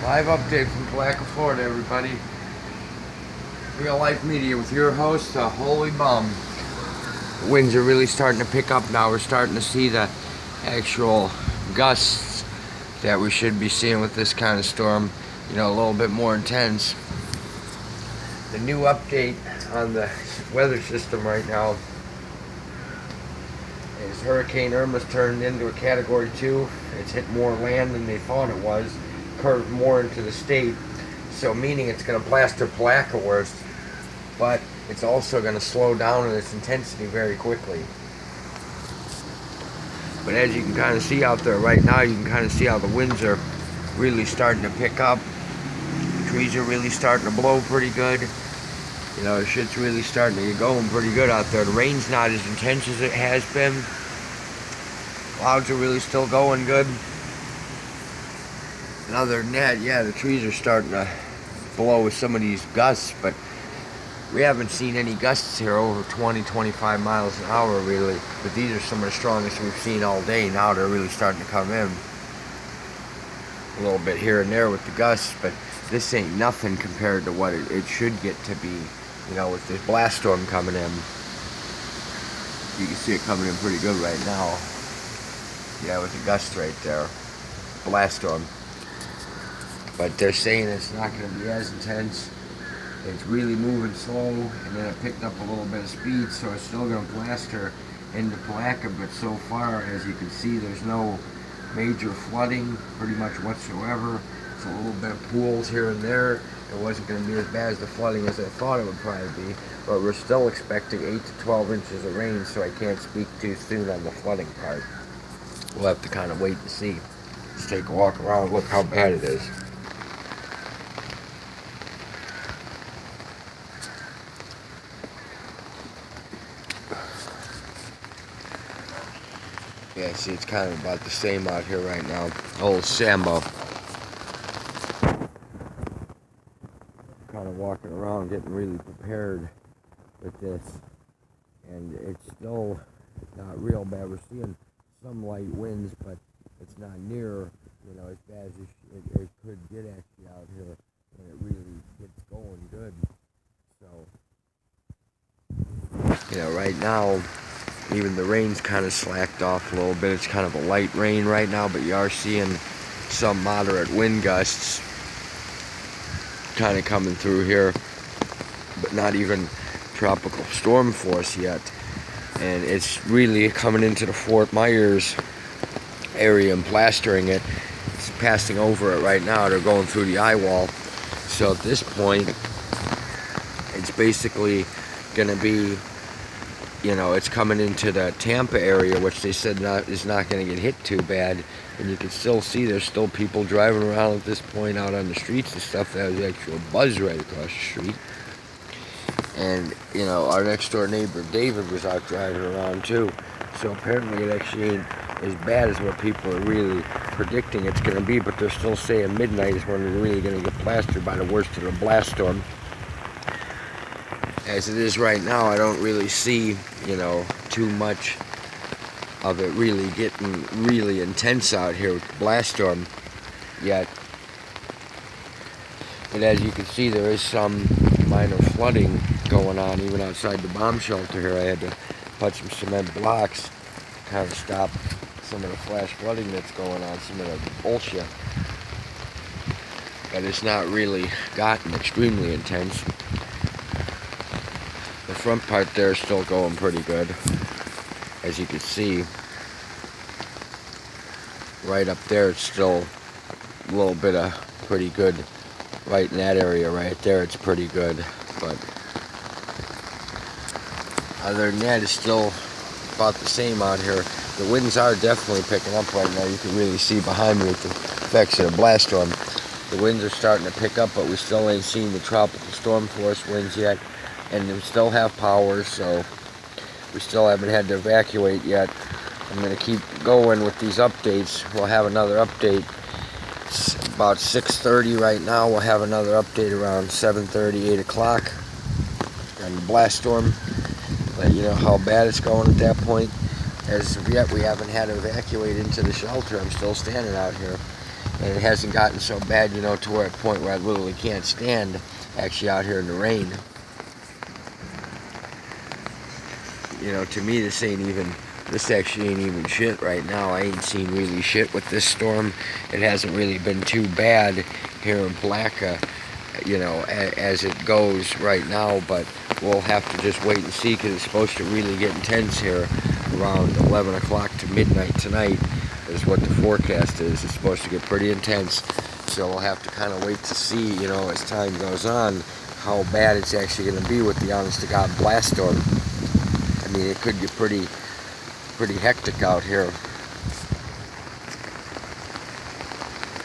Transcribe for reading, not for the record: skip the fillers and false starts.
Live update from Palatka Florida, everybody. Real life media with your host, Holy Bum. Winds are really starting to pick up now. We're starting to see the actual gusts that we should be seeing with this kind of storm. You know, a little bit more intense. The new update on the weather system right now is Hurricane Irma's turned into a Category 2. It's hit more land than they thought it was, curved more into the state, so meaning it's going to plaster Palatka worse, but it's also going to slow down in its intensity very quickly. But as you can kind of see out there right now, you can kind of see how the winds are really starting to pick up. The trees are really starting to blow pretty good. You know, the shit's really starting to get going pretty good out there. The rain's not as intense as it has been. Clouds are really still going good. And other than that, yeah, the trees are starting to blow with some of these gusts, but we haven't seen any gusts here over 20-25 miles an hour, really. But these are some of the strongest we've seen all day. Now they're really starting to come in. A little bit here and there with the gusts, but this ain't nothing compared to what it should get to be, you know, with this blast storm coming in. You can see it coming in pretty good right now. Yeah, with the gusts right there. Blast storm. But they're saying it's not going to be as intense. It's really moving slow, and then it picked up a little bit of speed, so it's still going to blast her into Palatka. But so far, as you can see, there's no major flooding pretty much whatsoever. It's a little bit of pools here and there. It wasn't going to be as bad as the flooding as I thought it would probably be, but we're still expecting 8 to 12 inches of rain, so I can't speak too soon on the flooding part. We'll have to kind of wait and see. Let's take a walk around and look how bad it is. Yeah, see, it's kind of about the same out here right now. Old Sambo. Kind of walking around, getting really prepared with this. And it's still not real bad. We're seeing some light winds, but it's not near, you know, as bad as it could get actually out here when it really gets going good. So, you know, right now, even the rain's kind of slacked off a little bit. It's kind of a light rain right now, but you are seeing some moderate wind gusts kind of coming through here, but not even tropical storm force yet. And it's really coming into the Fort Myers area and plastering it. It's passing over it right now. They're going through the eye wall. So at this point, it's basically going to be, you know, it's coming into the Tampa area, which they said is not going to get hit too bad. And you can still see there's still people driving around at this point out on the streets and stuff. That was actually a buzz right across the street. And, you know, our next door neighbor, David, was out driving around too. So apparently it actually ain't as bad as what people are really predicting it's going to be. But they're still saying midnight is when we're really going to get plastered by the worst of the blast storm. As it is right now, I don't really see, you know, too much of it really getting really intense out here with the blast storm yet. But as you can see, there is some minor flooding going on even outside the bomb shelter here. I had to put some cement blocks to kind of stop some of the flash flooding that's going on, some of the bullshit. But it's not really gotten extremely intense. The front part there is still going pretty good. As you can see, right up there it's still a little bit of pretty good. Right in that area right there, it's pretty good. But other than that, it's still about the same out here. The winds are definitely picking up right now. You can really see behind me with the effects of the blast storm. The winds are starting to pick up, but we still ain't seen the tropical storm force winds yet. And we still have power, so we still haven't had to evacuate yet. I'm going to keep going with these updates. We'll have another update. It's about 6:30 right now. We'll have another update around 7:30, 8 o'clock on the blast storm. Let you know how bad it's going at that point. As of yet, we haven't had to evacuate into the shelter. I'm still standing out here. And it hasn't gotten so bad, you know, to where a point where I literally can't stand actually out here in the rain. You know, to me this actually ain't even shit right now. I ain't seen really shit with this storm. It hasn't really been too bad here in Palatka, you know, as it goes right now, but we'll have to just wait and see, because it's supposed to really get intense here around 11 o'clock to midnight tonight is what the forecast is. It's supposed to get pretty intense, so we'll have to kind of wait to see, you know, as time goes on, how bad it's actually going to be with the honest to God blast storm. I mean, it could get pretty hectic out here